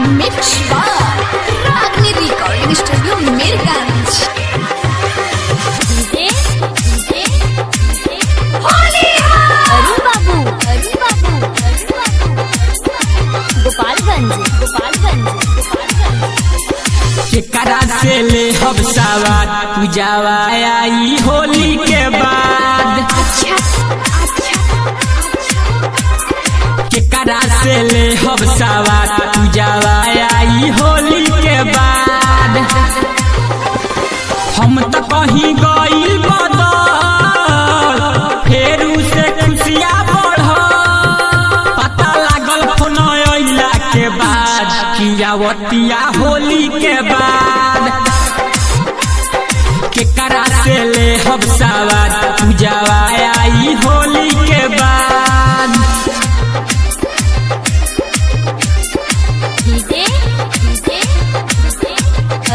Mix बार रागनी recording studio Mirganj. Arun बाबू गोपालगंज केकरा से ले हम सवार पूजावा आई होली के बाद। केकरा से ले हम सवार पूजावा आई होली के बाद। हम तो कहीं गइल बदल फेरू से खुशियाँ बढ़ पता लागल फोन अइला के बाद कियावतिया होली के बाद। केकरा से ले हम सवार पूजावा आई होली के बाद।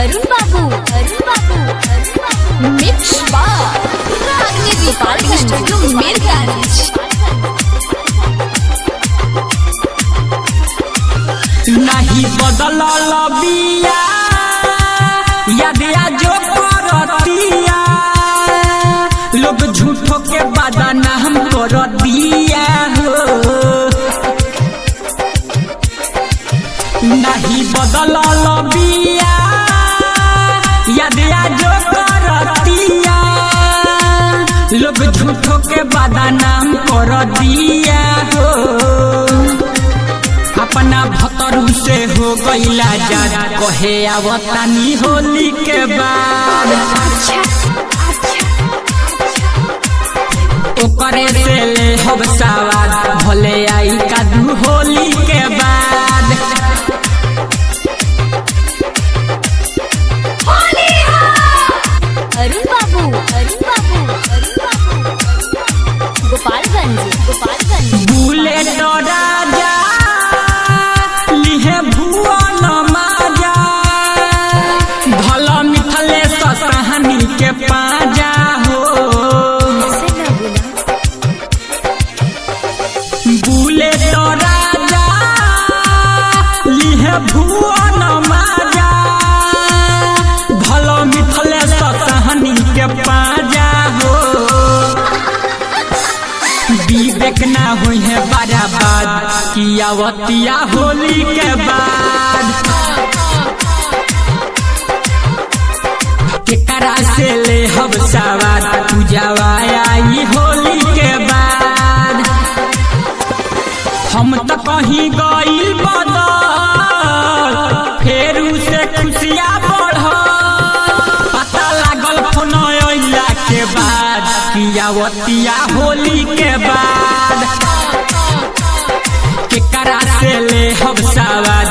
अरुण बाबू मिक्स बार रागनी रिकॉर्डिंग स्टूडियो मीरगंज। नहीं बदल बिया यादिया जो करतिया लोग झूठों के बदनाम हम कर दिया हो। नहीं बदल बिया यादिया जो करतिया लोग झूठों के बदनाम कर दिया हो। अपना भतरू से हो गईला जाद कहे आवतानी होली के बाद। ओकरे से ले हम सवार भले आई कादू होली के बाद। अरुण बाबू गोपालगंज बुलेट राजा लिहे भुवन माजा भल मिथले सहानी के पाजा हो। बुलेट राजा लिहे भुवन माजा भल मिथले सहानी के पाजा हो। विवेक ना हुई है बराबर कियावतिया होली के बाद। केकरा से ले हम सवार पूजावा आई होली के बाद। हम तो कहीं गइल बदल फेरू से खुशियाँ बढ़ पता लागल फोन अइला के बाद कियावतिया होली के बाद। केकरा से ले हम सवार